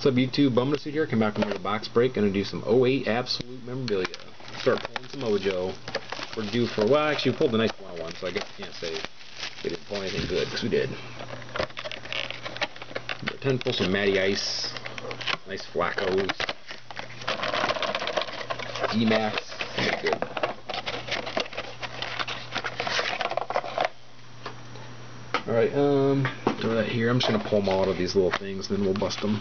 What's up, YouTube? Bum Suit here. Come back from the box break. Gonna do some 08 Absolute Memorabilia. Start pulling some Mojo. We're due for, well, actually, we pulled the nice 101, so I guess I can't say we didn't pull anything good, because we did. But 10 pull some Matty Ice. Nice Flaccos. D-Max. Good. Alright, throw that here. I'm just gonna pull them all out of these little things, then we'll bust them.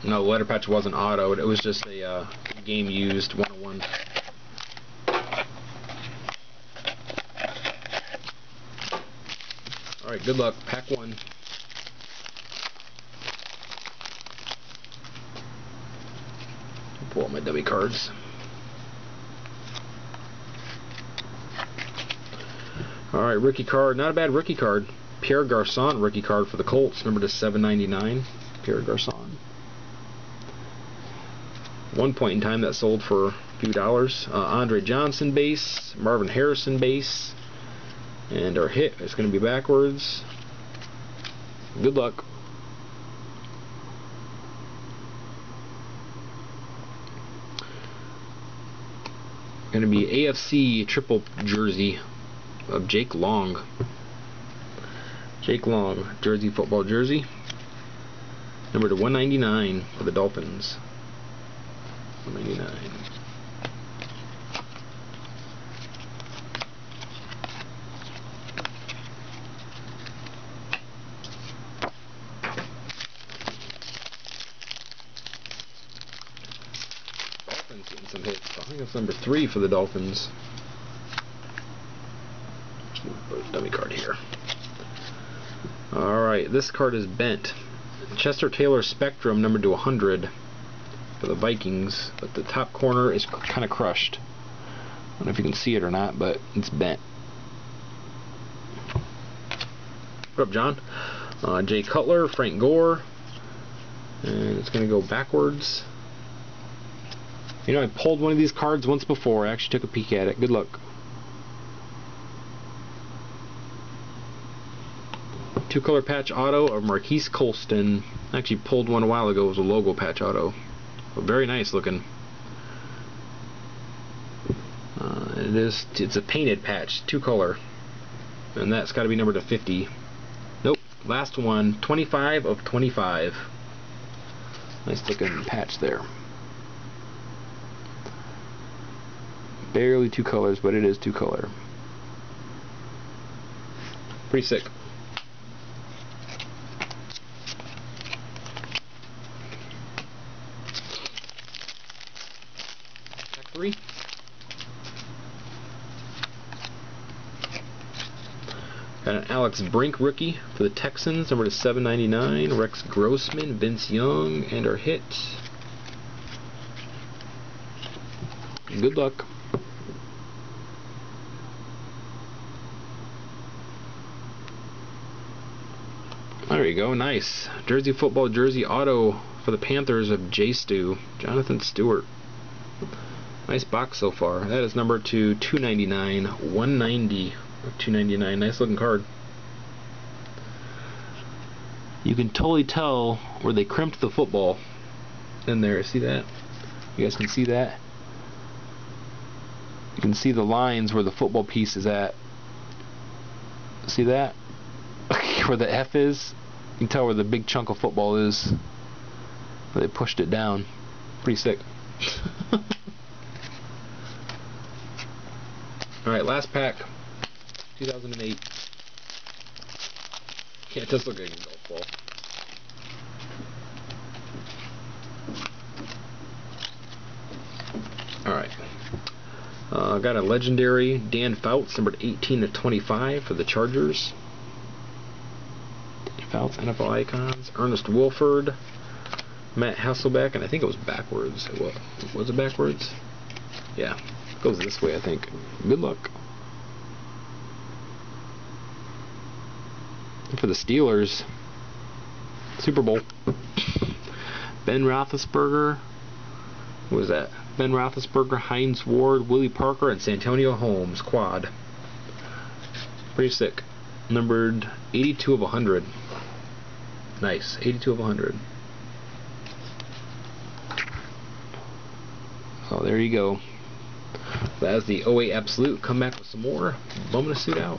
No, the letter patch wasn't autoed. It was just a game used 101. Alright, good luck. Pack 1. Pull out my dummy cards. Alright, rookie card. Not a bad rookie card. Pierre Garçon rookie card for the Colts. Number to 799. Pierre Garçon. One point in time that sold for a few dollars. Andre Johnson base. Marvin Harrison base. And our hit is going to be backwards. Good luck. Going to be AFC triple jersey of Jake Long. Jake Long, jersey, football jersey. Number to 199 for the Dolphins. 199. Dolphins getting some hits. I think that's number 3 for the Dolphins. Just put a dummy card here. Alright, this card is bent. Chester Taylor Spectrum, numbered to 100 for the Vikings, but the top corner is kind of crushed. I don't know if you can see it or not, but it's bent. What up, John? Jay Cutler, Frank Gore, and it's going to go backwards. You know, I pulled one of these cards once before. I actually took a peek at it. Good luck. Two-color patch auto of Marquise Colston. I actually pulled one a while ago. It was a logo patch auto. But very nice looking. It's a painted patch, 2-color. And that's got to be numbered to 50. Nope. Last one, 25 of 25. Nice looking patch there. Barely 2 colors, but it is 2-color. Pretty sick. Pack 3. Got an Alex Brink rookie for the Texans, number to 799. Rex Grossman, Vince Young, and our hit. Good luck. There you go, nice. Jersey football jersey auto for the Panthers of J-Stu, Jonathan Stewart. Nice box so far. That is number to 299, 190 of 299. Nice looking card. You can totally tell where they crimped the football in there. See that? You guys can see that? You can see the lines where the football piece is at. See that? Where the F is? You can tell where the big chunk of football is. Where they pushed it down. Pretty sick. Alright, last pack. 2008. Yeah, it does look like a golf ball. Alright. Got a legendary Dan Fouts, numbered 18 of 25 for the Chargers. Dan Fouts, NFL icons. Ernest Wilford, Matt Hasselbeck, and I think it was backwards. Was it backwards? Yeah, it goes this way, I think. Good luck. And for the Steelers, Super Bowl. Ben Roethlisberger, Who was that? Ben Roethlisberger, Hines Ward, Willie Parker, and Santonio Holmes. Quad. Pretty sick. Numbered 82 of 100. Nice. 82 of 100. So there you go. That's the 08 Absolute. Come back with some more. Bumming a suit out.